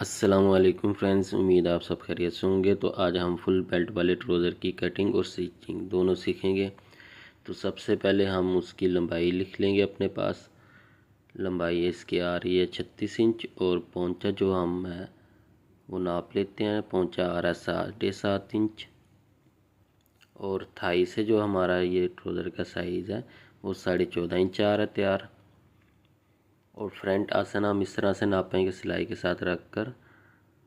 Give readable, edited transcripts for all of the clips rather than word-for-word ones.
अस्सलामुअलैकुम फ्रेंड्स, उम्मीद आप सब खैरियत से होंगे। तो आज हम फुल बेल्ट वाले ट्राउज़र की कटिंग और स्टिचिंग दोनों सीखेंगे। तो सबसे पहले हम उसकी लंबाई लिख लेंगे अपने पास। लंबाई इसकी आ रही है 36 इंच और पोंचा जो हम है वो नाप लेते हैं। पोंचा आ रहा है 7.5 इंच और थाई से जो हमारा ये ट्राउज़र का साइज़ है वो 14.5 इंच आ रहा है तैयार। और फ्रंट आसन हम इस तरह से नापेंगे सिलाई के साथ रख कर।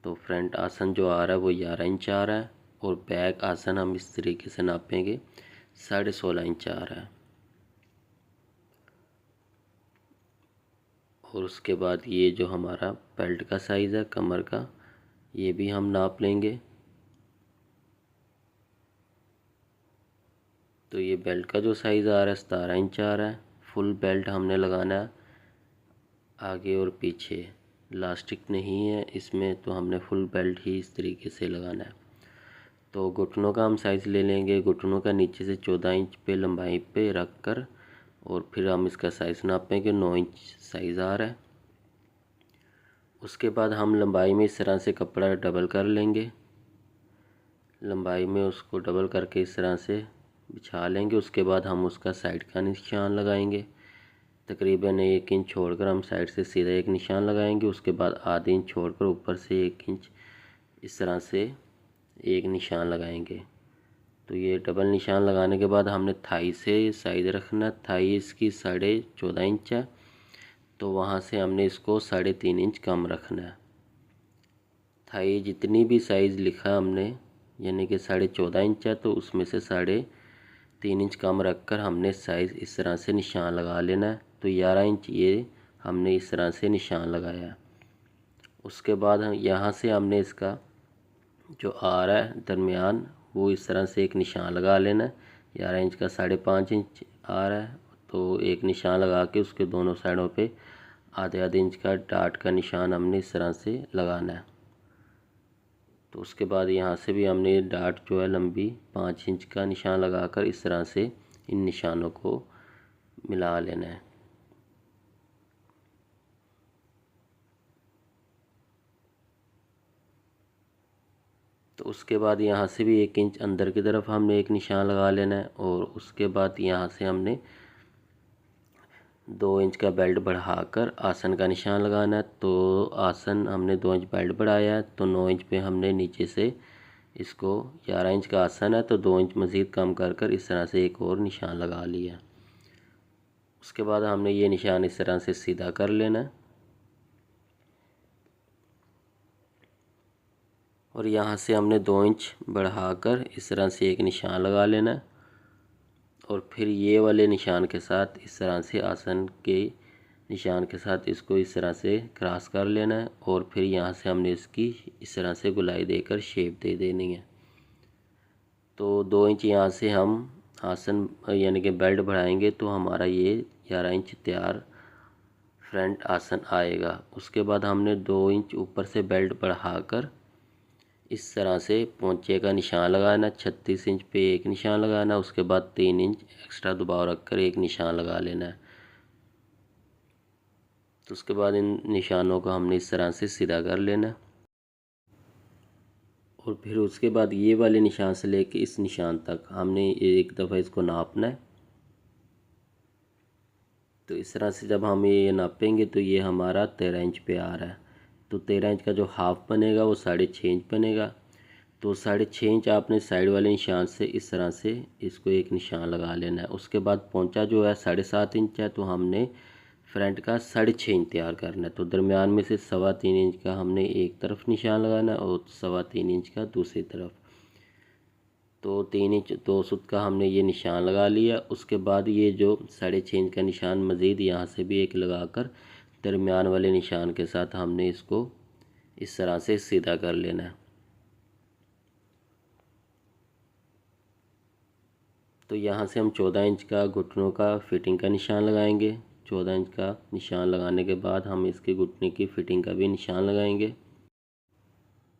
तो फ्रंट आसन जो आ रहा है वो 11 इंच आ रहा है और बैक आसन हम इस तरीके से नापेंगे 16.5 इंच आ रहा है। और उसके बाद ये जो हमारा बेल्ट का साइज़ है कमर का, ये भी हम नाप लेंगे। तो ये बेल्ट का जो साइज़ आ रहा है 17 इंच आ रहा है। फुल बेल्ट हमने लगाना है आगे और पीछे, इलास्टिक नहीं है इसमें, तो हमने फुल बेल्ट ही इस तरीके से लगाना है। तो घुटनों का हम साइज़ ले लेंगे। घुटनों का नीचे से 14 इंच पे लंबाई पे रख कर और फिर हम इसका साइज़ नापेंगे। 9 इंच साइज़ आ रहा है। उसके बाद हम लंबाई में इस तरह से कपड़ा डबल कर लेंगे। लंबाई में उसको डबल करके इस तरह से बिछा लेंगे। उसके बाद हम उसका साइड का निशान लगाएंगे। तकरीबन 1 इंच छोड़कर हम साइड से सीधा एक निशान लगाएंगे। उसके बाद आधे इंच छोड़कर ऊपर से 1 इंच इस तरह से एक निशान लगाएंगे। तो ये डबल निशान लगाने के बाद हमने थाई से साइज़ रखना। थाई इसकी 14.5 इंच है, तो वहाँ से हमने इसको 3.5 इंच कम रखना है। थाई जितनी भी साइज़ लिखा हमने, यानी कि 14.5 इंच है, तो उसमें से 3.5 इंच कम रख कर हमने साइज़ इस तरह से निशान लगा लेना है। तो 11 इंच ये हमने इस तरह से निशान लगाया है। उसके बाद हम यहाँ से हमने इसका जो आ रहा है दरमियान, वो इस तरह से एक निशान लगा लेना है। 11 इंच का 5.5 इंच आ रहा है, तो एक निशान लगा के उसके दोनों साइडों पे आधे आधे इंच का डाट का निशान हमने इस तरह से लगाना है। तो उसके बाद यहाँ से भी हमने डाट जो है लंबी 5 इंच का निशान लगाकर इस तरह से इन निशानों को मिला लेना है। तो उसके बाद यहाँ से भी 1 इंच अंदर की तरफ हमने एक निशान लगा लेना है। और उसके बाद यहाँ से हमने 2 इंच का बेल्ट बढ़ाकर आसन का निशान लगाना है। तो आसन हमने 2 इंच बेल्ट बढ़ाया है, तो 9 इंच पे हमने नीचे से इसको, 11 इंच का आसन है तो 2 इंच मज़ीद कम कर इस तरह से एक और निशान लगा लिया। उसके बाद हमने ये निशान इस तरह से सीधा कर लेना है और यहाँ से हमने 2 इंच बढ़ाकर इस तरह से एक निशान लगा लेना है। और फिर ये वाले निशान के साथ इस तरह से आसन के निशान के साथ इसको इस तरह से क्रॉस कर लेना है। और फिर यहाँ से हमने इसकी इस तरह से गोलाई देकर शेप दे देनी है। तो 2 इंच यहाँ से हम आसन यानी कि बेल्ट बढ़ाएंगे तो हमारा ये 11 इंच तैयार फ्रंट आसन आएगा। उसके बाद हमने 2 इंच ऊपर से बेल्ट बढ़ाकर इस तरह से पोंचे का निशान लगाना। 36 इंच पे एक निशान लगाना। उसके बाद 3 इंच एक्स्ट्रा दबाव रखकर एक निशान लगा लेना है। तो उसके बाद इन निशानों को हमने इस तरह से सीधा कर लेना है। और फिर उसके बाद ये वाले निशान से लेके इस निशान तक हमने एक दफ़ा इसको नापना है। तो इस तरह से जब हम ये नापेंगे तो ये हमारा 13 इंच पे आ रहा है। तो 13 इंच का जो हाफ बनेगा वो 6.5 इंच बनेगा। तो 6.5 इंच आपने साइड वाले निशान से इस तरह से इसको एक निशान लगा लेना है। उसके बाद पोंचा जो है 7.5 इंच है, तो हमने फ्रंट का 6.5 इंच तैयार करना है। तो दरमियान में से 3.25 इंच का हमने एक तरफ निशान लगाना है और 3.25 इंच का दूसरी तरफ। तो 3 इंच 2 सुत का हमने ये निशान लगा लिया। उसके बाद ये जो 6.5 इंच का निशान मज़ीद यहाँ से भी एक लगाकर दरमियान वाले निशान के साथ हमने इसको इस तरह से सीधा कर लेना है। तो यहाँ से हम 14 इंच का घुटनों का फिटिंग का निशान लगाएंगे। 14 इंच का निशान लगाने के बाद हम इसके घुटने की फिटिंग का भी निशान लगाएंगे।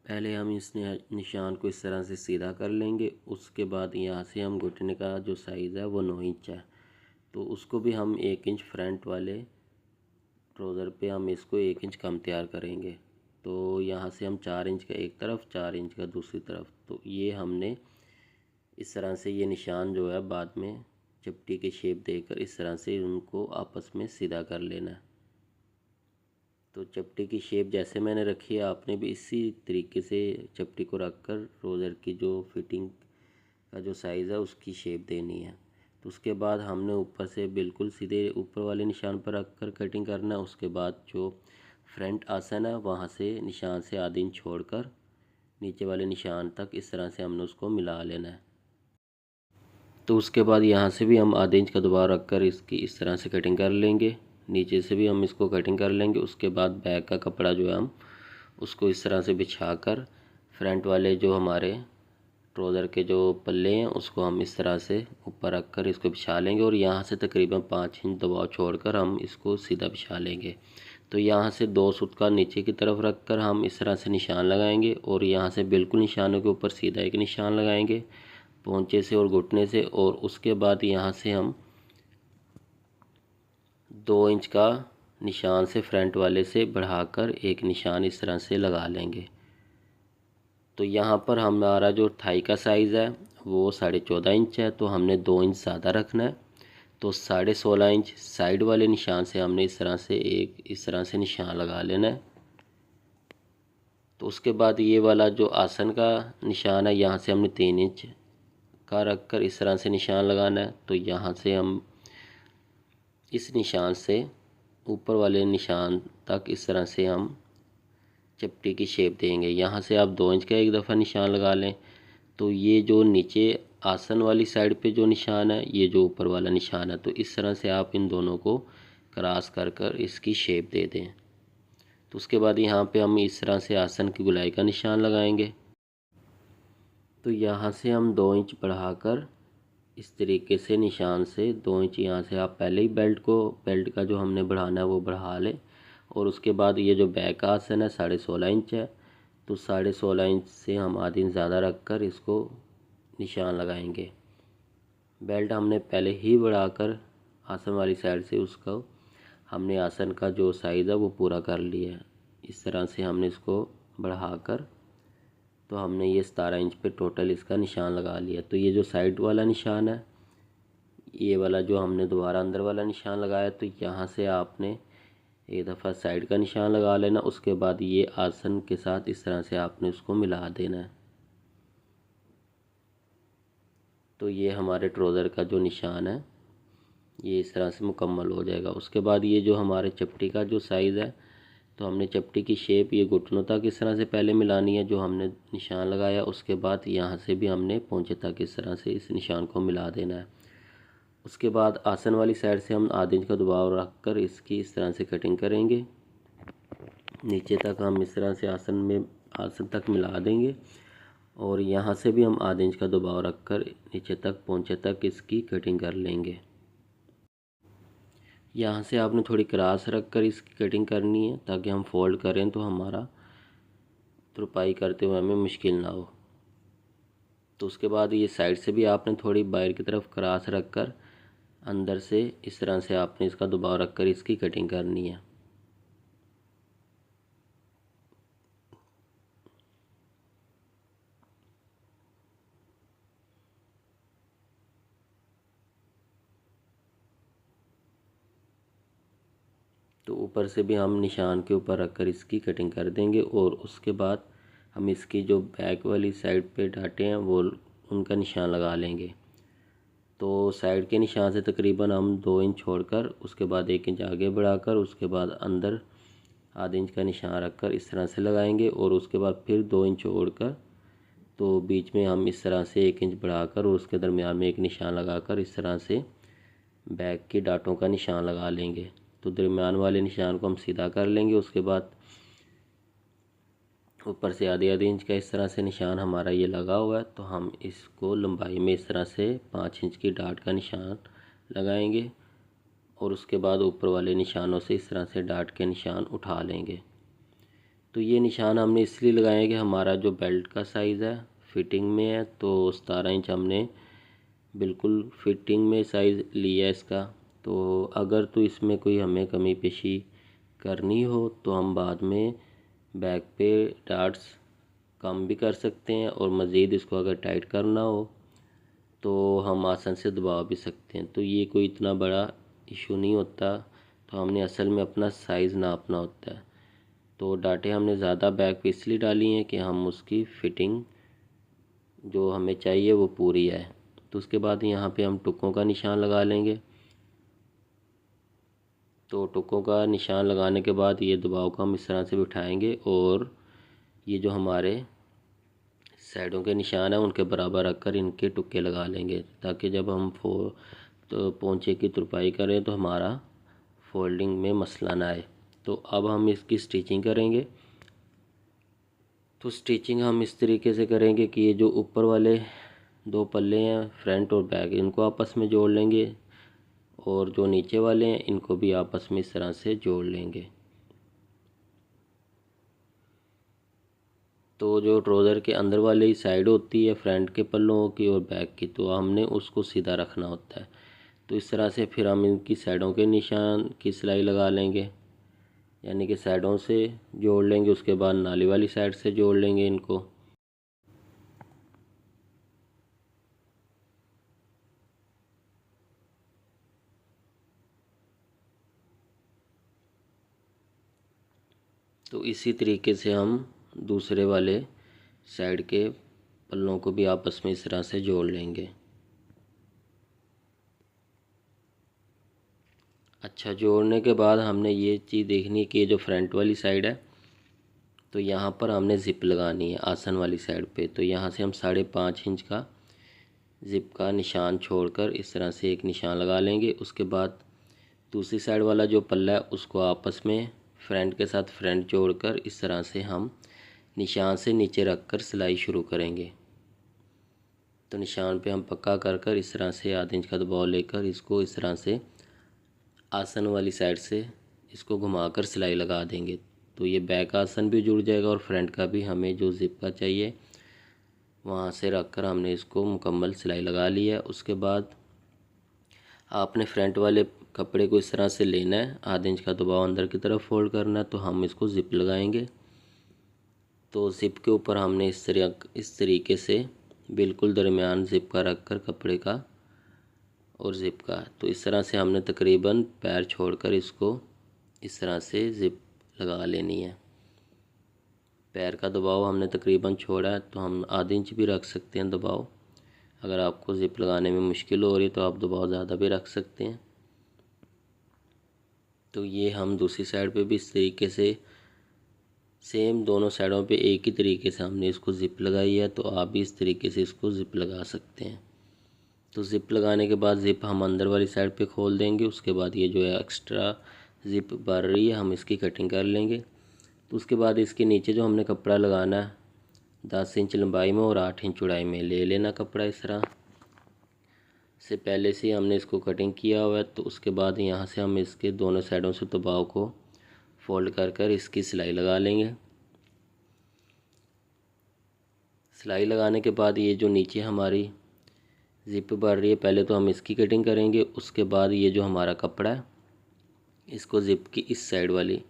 पहले हम इस निशान को इस तरह से सीधा कर लेंगे। उसके बाद यहाँ से हम घुटने का जो साइज़ है वो 9 इंच है, तो उसको भी हम 1 इंच फ्रंट वाले ट्राउज़र पे हम इसको 1 इंच कम तैयार करेंगे। तो यहाँ से हम 4 इंच का एक तरफ, 4 इंच का दूसरी तरफ, तो ये हमने इस तरह से ये निशान जो है बाद में चपटी की शेप देकर इस तरह से उनको आपस में सीधा कर लेना है। तो चपटी की शेप जैसे मैंने रखी है आपने भी इसी तरीके से चपटी को रखकर रोज़र की जो फिटिंग का जो साइज़ है उसकी शेप देनी है। तो उसके बाद हमने ऊपर से बिल्कुल सीधे ऊपर वाले निशान पर रखकर कटिंग करना है। उसके बाद जो फ्रंट आसन है वहाँ से निशान से आधा इंच छोड़कर नीचे वाले निशान तक इस तरह से हमने उसको मिला लेना है। तो उसके बाद यहाँ से भी हम आधे इंच का दबाव रखकर इसकी इस तरह से कटिंग कर लेंगे। नीचे से भी हम इसको कटिंग कर लेंगे। उसके बाद बैक का कपड़ा जो है हम उसको इस तरह से बिछाकर फ्रंट वाले जो हमारे ट्राउज़र के जो पल्ले हैं उसको हम इस तरह से ऊपर रख कर इसको बिछा लेंगे और यहाँ से तकरीबन 5 इंच दबाव छोड़कर हम इसको सीधा बिछा लेंगे। तो यहाँ से 2 सूत का नीचे की तरफ रख कर हम इस तरह से निशान लगाएंगे और यहाँ से बिल्कुल निशानों के ऊपर सीधा एक निशान लगाएंगे पोंचे से और घुटने से, और उसके बाद यहाँ से हम 2 इंच का निशान से फ्रंट वाले से बढ़ाकर एक निशान इस तरह से लगा लेंगे। तो यहाँ पर हमारा जो थाई का साइज़ है वो 14.5 इंच है, तो हमने 2 इंच ज़्यादा रखना है। तो 16.5 इंच साइड वाले निशान से हमने इस तरह से निशान लगा लेना है। तो उसके बाद ये वाला जो आसन का निशान है यहाँ से हमने 3 इंच का रख कर इस तरह से निशान लगाना है। तो यहाँ से हम इस निशान से ऊपर वाले निशान तक इस तरह से हम चपटी की शेप देंगे। यहाँ से आप 2 इंच का एक दफ़ा निशान लगा लें। तो ये जो नीचे आसन वाली साइड पे जो निशान है, ये जो ऊपर वाला निशान है, तो इस तरह से आप इन दोनों को क्रॉस कर कर इसकी शेप दे दें। तो उसके बाद यहाँ पे हम इस तरह से आसन की गुलाई का निशान लगाएंगे। तो यहाँ से हम 2 इंच बढ़ाकर इस तरीके से निशान से 2 इंच यहाँ से आप पहले ही बेल्ट का जो हमने बढ़ाना है वो बढ़ा लें। और उसके बाद ये जो बैक का आसन है 16.5 इंच है, तो 16.5 इंच से हम आधी इंच ज़्यादा रख कर इसको निशान लगाएंगे। बेल्ट हमने पहले ही बढ़ाकर आसन वाली साइड से उसको हमने आसन का जो साइज़ है वो पूरा कर लिया है। इस तरह से हमने इसको बढ़ाकर तो हमने ये 17 इंच पे टोटल इसका निशान लगा लिया। तो ये जो साइड वाला निशान है, ये वाला जो हमने दोबारा अंदर वाला निशान लगाया, तो यहाँ से आपने एक दफ़ा साइड का निशान लगा लेना। उसके बाद ये आसन के साथ इस तरह से आपने उसको मिला देना है। तो ये हमारे ट्राउज़र का जो निशान है ये इस तरह से मुकम्मल हो जाएगा। उसके बाद ये जो हमारे चपटी का जो साइज़ है, तो हमने चपटी की शेप ये घुटनों तक इस तरह से पहले मिलानी है जो हमने निशान लगाया। उसके बाद यहाँ से भी हमने पोंचे तक इस तरह से इस निशान को मिला देना है। उसके बाद आसन वाली साइड से हम आधे इंच का दबाव रख कर इसकी इस तरह से कटिंग करेंगे। नीचे तक हम इस तरह से आसन तक मिला देंगे और यहाँ से भी हम आधे इंच का दबाव रख कर नीचे तक पोंचे तक इसकी कटिंग कर लेंगे। यहाँ से आपने थोड़ी क्रॉस रख कर इसकी कटिंग करनी है ताकि हम फोल्ड करें तो हमारा तुरपाई करते हुए हमें मुश्किल ना हो। तो उसके बाद ये साइड से भी आपने थोड़ी बाहर की तरफ क्रॉस रख कर अंदर से इस तरह से आपने इसका दबाव रख कर इसकी कटिंग करनी है। तो ऊपर से भी हम निशान के ऊपर रख कर इसकी कटिंग कर देंगे और उसके बाद हम इसकी जो बैक वाली साइड पे डाटे हैं वो उनका निशान लगा लेंगे। तो साइड के निशान से तकरीबन हम 2 इंच छोड़कर उसके बाद 1 इंच आगे बढ़ाकर उसके बाद अंदर आधे इंच का निशान रखकर इस तरह से लगाएंगे और उसके बाद फिर 2 इंच छोड़कर तो बीच में हम इस तरह से 1 इंच बढ़ाकर और उसके दरमियान में एक निशान लगाकर इस तरह से बैक की डाटों का निशान लगा लेंगे। तो दरमियान वाले निशान को हम सीधा कर लेंगे। उसके बाद ऊपर से आधे इंच का इस तरह से निशान हमारा ये लगा हुआ है, तो हम इसको लंबाई में इस तरह से 5 इंच की डाट का निशान लगाएंगे और उसके बाद ऊपर वाले निशानों से इस तरह से डाट के निशान उठा लेंगे। तो ये निशान हमने इसलिए लगाए कि हमारा जो बेल्ट का साइज़ है फिटिंग में है, तो 17 इंच हमने बिल्कुल फिटिंग में साइज़ लिया इसका। तो अगर तो इसमें कोई हमें कमी पेशी करनी हो तो हम बाद में बैक पे डार्ट्स कम भी कर सकते हैं, और मज़ीद इसको अगर टाइट करना हो तो हम आसान से दबा भी सकते हैं। तो ये कोई इतना बड़ा इशू नहीं होता। तो हमने असल में अपना साइज़ नापना होता है। तो डाटे हमने ज़्यादा बैक पे इसलिए डाली हैं कि हम उसकी फ़िटिंग जो हमें चाहिए वो पूरी है। तो उसके बाद यहाँ पे हम टुकों का निशान लगा लेंगे। तो टुकों का निशान लगाने के बाद ये दबाव को हम इस तरह से बिठाएंगे, और ये जो हमारे साइडों के निशान हैं उनके बराबर रखकर इनके टुक्के लगा लेंगे, ताकि जब हम तो पोंचे की तुरपाई करें तो हमारा फोल्डिंग में मसला ना आए। तो अब हम इसकी स्टिचिंग करेंगे। तो स्टिचिंग हम इस तरीके से करेंगे कि ये जो ऊपर वाले दो पल्ले हैं फ्रंट और बैक, इनको आपस में जोड़ लेंगे, और जो नीचे वाले हैं इनको भी आपस में इस तरह से जोड़ लेंगे। तो जो ट्राउज़र के अंदर वाली साइड होती है फ्रंट के पल्लों की और बैक की, तो हमने उसको सीधा रखना होता है। तो इस तरह से फिर हम इनकी साइडों के निशान की सिलाई लगा लेंगे, यानी कि साइडों से जोड़ लेंगे, उसके बाद नाली वाली साइड से जोड़ लेंगे इनको। तो इसी तरीके से हम दूसरे वाले साइड के पल्लों को भी आपस में इस तरह से जोड़ लेंगे। अच्छा, जोड़ने के बाद हमने ये चीज़ देखनी है कि ये जो फ्रंट वाली साइड है, तो यहाँ पर हमने ज़िप लगानी है आसन वाली साइड पे। तो यहाँ से हम 5.5 इंच का ज़िप का निशान छोड़कर इस तरह से एक निशान लगा लेंगे। उसके बाद दूसरी साइड वाला जो पल्ला है उसको आपस में फ्रंट के साथ फ्रंट जोड़कर इस तरह से हम निशान से नीचे रखकर सिलाई शुरू करेंगे। तो निशान पे हम पक्का कर कर इस तरह से आधे इंच का दबाव लेकर इसको इस तरह से आसन वाली साइड से इसको घुमाकर सिलाई लगा देंगे। तो ये बैक आसन भी जुड़ जाएगा, और फ्रंट का भी हमें जो ज़िप का चाहिए वहाँ से रख कर हमने इसको मुकम्मल सिलाई लगा ली है। उसके बाद आपने फ्रंट वाले कपड़े को इस तरह से लेना है, आधे इंच का दबाव अंदर की तरफ फोल्ड करना है। तो हम इसको ज़िप लगाएंगे। तो ज़िप के ऊपर हमने इस तरीके से बिल्कुल दरमियान ज़िप का रख कर कपड़े का और ज़िप का, तो इस तरह से हमने तकरीबन पैर छोड़कर इसको इस तरह से ज़िप लगा लेनी है। पैर का दबाव हमने तकरीबन छोड़ा है, तो हम आधे इंच भी रख सकते हैं दबाव। अगर आपको ज़िप लगाने में मुश्किल हो रही है तो आप दबाव ज़्यादा भी रख सकते हैं। तो ये हम दूसरी साइड पे भी इस तरीके से सेम दोनों साइडों पे एक ही तरीके से हमने इसको ज़िप लगाई है। तो आप भी इस तरीके से इसको ज़िप लगा सकते हैं। तो ज़िप लगाने के बाद ज़िप हम अंदर वाली साइड पे खोल देंगे। उसके बाद ये जो है एक्स्ट्रा ज़िप बढ़ रही है हम इसकी कटिंग कर लेंगे। तो उसके बाद इसके नीचे जो हमने कपड़ा लगाना है 10 इंच लंबाई में और 8 इंच चौड़ाई में ले लेना कपड़ा। इस तरह से पहले से हमने इसको कटिंग किया हुआ है। तो उसके बाद यहाँ से हम इसके दोनों साइडों से दबाव को फोल्ड कर कर इसकी सिलाई लगा लेंगे। सिलाई लगाने के बाद ये जो नीचे हमारी ज़िप बढ़ रही है, पहले तो हम इसकी कटिंग करेंगे। उसके बाद ये जो हमारा कपड़ा है इसको ज़िप की इस साइड वाली,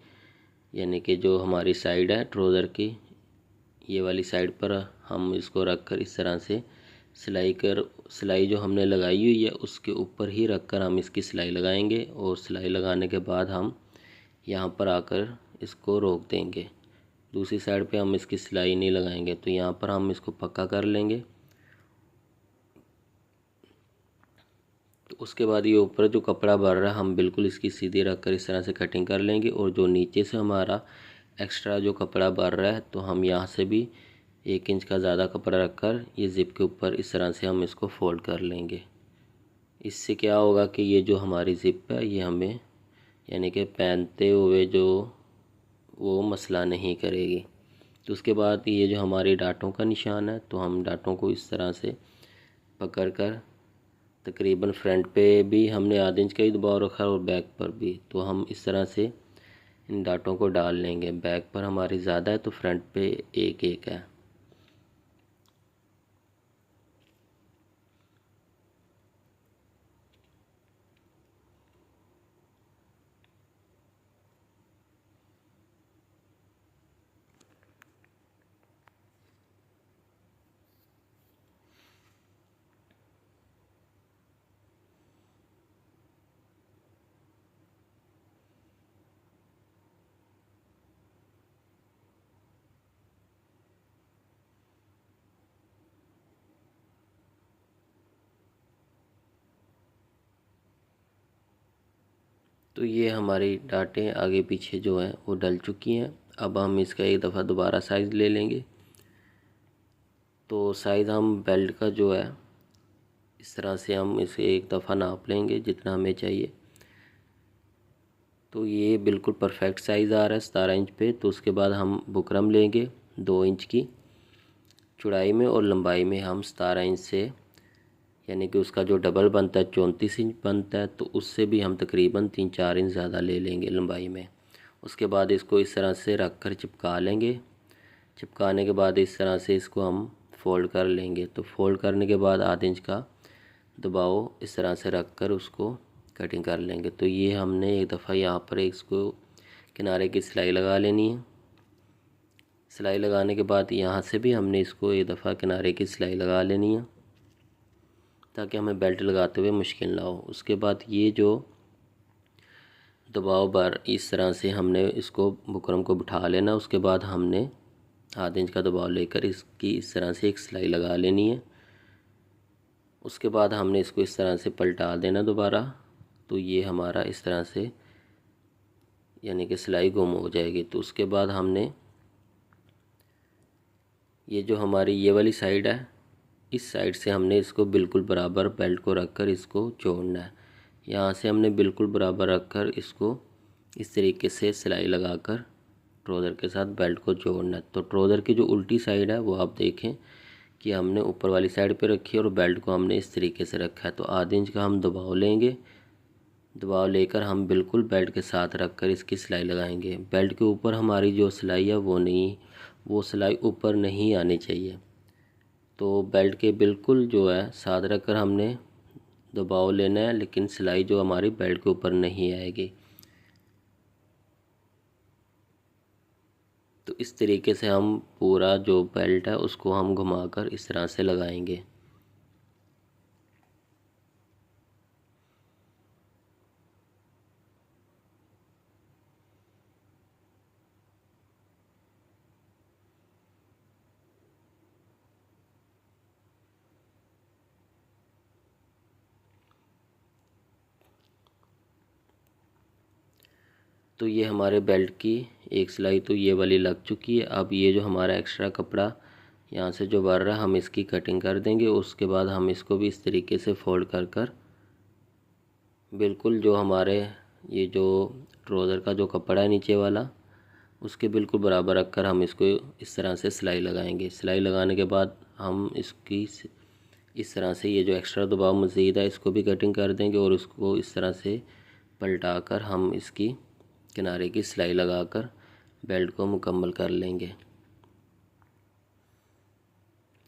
यानी कि जो हमारी साइड है ट्राउज़र की, ये वाली साइड पर हम इसको रख कर इस तरह से सिलाई जो हमने लगाई हुई है उसके ऊपर ही रख कर हम इसकी सिलाई लगाएंगे। और सिलाई लगाने के बाद हम यहाँ पर आकर इसको रोक देंगे। दूसरी साइड पे हम इसकी सिलाई नहीं लगाएंगे। तो यहाँ पर हम इसको पक्का कर लेंगे। तो उसके बाद ये ऊपर जो कपड़ा भर रहा है हम बिल्कुल इसकी सीधी रख कर इस तरह से कटिंग कर लेंगे। और जो नीचे से हमारा एक्स्ट्रा जो कपड़ा भर रहा है तो हम यहाँ से भी 1 इंच का ज़्यादा कपड़ा रखकर ये ज़िप के ऊपर इस तरह से हम इसको फोल्ड कर लेंगे। इससे क्या होगा कि ये जो हमारी ज़िप है ये हमें यानी कि पहनते हुए जो वो मसला नहीं करेगी। तो उसके बाद ये जो हमारी डांटों का निशान है तो हम डांटों को इस तरह से पकड़ कर तकरीबन फ्रंट पे भी हमने आधे इंच का ही दबाव रखा और बैक पर भी, तो हम इस तरह से इन डांटों को डाल लेंगे। बैक पर हमारी ज़्यादा है तो फ्रंट पे एक एक है। तो ये हमारी डाटें आगे पीछे जो हैं वो डल चुकी हैं। अब हम इसका एक दफ़ा दोबारा साइज़ ले लेंगे। तो साइज़ हम बेल्ट का जो है इस तरह से हम इसे एक दफ़ा नाप लेंगे जितना हमें चाहिए। तो ये बिल्कुल परफेक्ट साइज़ आ रहा है 17 इंच पे। तो उसके बाद हम बुकरम लेंगे 2 इंच की चौड़ाई में और लंबाई में हम 17 इंच से, यानी कि उसका जो डबल बनता है 34 इंच बनता है, तो उससे भी हम तकरीबन 3-4 इंच ज़्यादा ले लेंगे लंबाई में। उसके बाद इसको इस तरह से रख कर चिपका लेंगे। चिपकाने के बाद इस तरह से इसको हम फ़ोल्ड कर लेंगे। तो फ़ोल्ड करने के बाद आधे इंच का दबाव इस तरह से रख कर उसको कटिंग कर लेंगे। तो ये हमने एक दफ़ा यहाँ पर इसको किनारे की सिलाई लगा लेनी है। सिलाई लगाने के बाद यहाँ से भी हमने इसको एक दफ़ा किनारे की सिलाई लगा लेनी है ताकि हमें बेल्ट लगाते हुए मुश्किल ना हो। उसके बाद ये जो दबाव बार इस तरह से हमने इसको बुकरम को बिठा लेना। उसके बाद हमने आधे इंच का दबाव लेकर इसकी इस तरह से एक सिलाई लगा लेनी है। उसके बाद हमने इसको इस तरह से पलटा देना दोबारा। तो ये हमारा इस तरह से यानी कि सिलाई गुम हो जाएगी। तो उसके बाद हमने ये जो हमारी ये वाली साइड है, इस साइड से हमने इसको बिल्कुल बराबर बेल्ट को रखकर इसको जोड़ना है। यहाँ से हमने बिल्कुल बराबर रखकर इसको इस तरीके से सिलाई लगाकर ट्राउज़र के साथ बेल्ट को जोड़ना है। तो ट्राउज़र की जो उल्टी साइड है वो आप देखें कि हमने ऊपर वाली साइड पे रखी है और बेल्ट को हमने इस तरीके से रखा है। तो आधे इंच का हम दबाव लेंगे। दबाव लेकर हम बिल्कुल बेल्ट के साथ रखकर इसकी सिलाई लगाएंगे। बेल्ट के ऊपर हमारी जो सिलाई है वो सिलाई ऊपर नहीं आनी चाहिए। तो बेल्ट के बिल्कुल जो है साथ रखकर हमने दबाव लेना है, लेकिन सिलाई जो हमारी बेल्ट के ऊपर नहीं आएगी। तो इस तरीके से हम पूरा जो बेल्ट है उसको हम घुमाकर इस तरह से लगाएंगे। तो ये हमारे बेल्ट की एक सिलाई तो ये वाली लग चुकी है। अब ये जो हमारा एक्स्ट्रा कपड़ा यहाँ से जो बढ़ रहा है हम इसकी कटिंग कर देंगे। उसके बाद हम इसको भी इस तरीके से फोल्ड कर बिल्कुल जो हमारे ये जो ट्राउज़र का जो कपड़ा है नीचे वाला उसके बिल्कुल बराबर रखकर हम इसको इस तरह से सिलाई लगाएंगे। सिलाई लगाने के बाद हम इसकी इस तरह से ये जो एक्स्ट्रा दबाव मज़ीद है इसको भी कटिंग कर देंगे और इसको इस तरह से पलटा कर हम इसकी किनारे की सिलाई लगाकर बेल्ट को मुकम्मल कर लेंगे।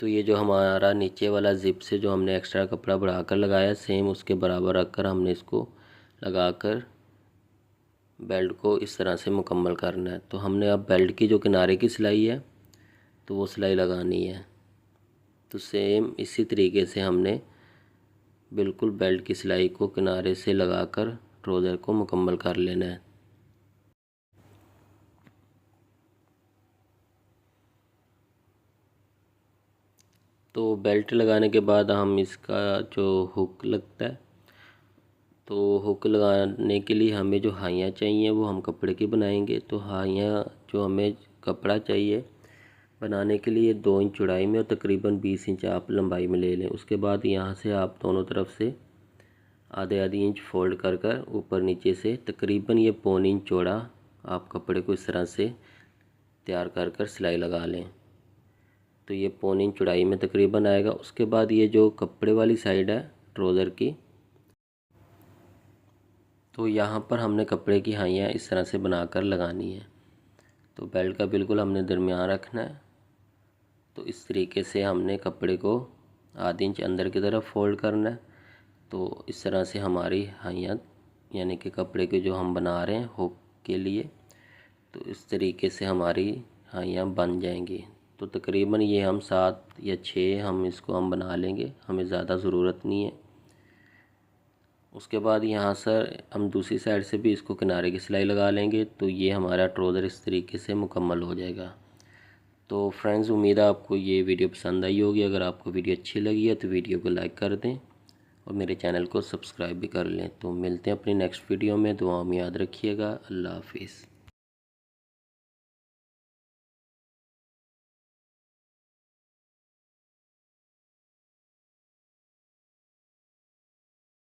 तो ये जो हमारा नीचे वाला ज़िप से जो हमने एक्स्ट्रा कपड़ा बढ़ाकर लगाया सेम उसके बराबर रखकर हमने इसको लगाकर बेल्ट को इस तरह से मुकम्मल करना है। तो हमने अब बेल्ट की जो किनारे की सिलाई है तो वो सिलाई लगानी है। तो सेम इसी तरीके से हमने बिल्कुल बेल्ट की सिलाई को किनारे से लगाकर ट्राउज़र को मुकम्मल कर लेना है। तो बेल्ट लगाने के बाद हम इसका जो हुक लगता है, तो हुक लगाने के लिए हमें जो हाइयाँ चाहिए वो हम कपड़े की बनाएंगे। तो हाइयाँ जो हमें कपड़ा चाहिए बनाने के लिए 2 इंच चौड़ाई में और तकरीबन 20 इंच आप लंबाई में ले लें। उसके बाद यहाँ से आप दोनों तरफ से आधे आधी इंच फोल्ड कर ऊपर नीचे से तकरीबन ये 1.25 इंच चौड़ा आप कपड़े को इस तरह से तैयार कर सिलाई लगा लें। तो ये 1.25 इंच चौड़ाई में तकरीबन आएगा। उसके बाद ये जो कपड़े वाली साइड है ट्राउज़र की, तो यहाँ पर हमने कपड़े की हाइयाँ इस तरह से बनाकर लगानी है। तो बेल्ट का बिल्कुल हमने दरमियान रखना है। तो इस तरीके से हमने कपड़े को आधी इंच अंदर की तरफ फोल्ड करना है। तो इस तरह से हमारी हाइयाँ यानी कि कपड़े के जो हम बना रहे हैं हुक के लिए, तो इस तरीके से हमारी हाइयाँ बन जाएंगी। तो तकरीबन ये हम 7 या 6 हम इसको हम बना लेंगे, हमें ज़्यादा ज़रूरत नहीं है। उसके बाद यहाँ से हम दूसरी साइड से भी इसको किनारे की सिलाई लगा लेंगे। तो ये हमारा ट्राउज़र इस तरीके से मुकम्मल हो जाएगा। तो फ्रेंड्स, उम्मीद है आपको ये वीडियो पसंद आई होगी। अगर आपको वीडियो अच्छी लगी है तो वीडियो को लाइक कर दें और मेरे चैनल को सब्सक्राइब भी कर लें। तो मिलते हैं अपनी नेक्स्ट वीडियो में, दुआ में याद रखिएगा। अल्लाह हाफिज़।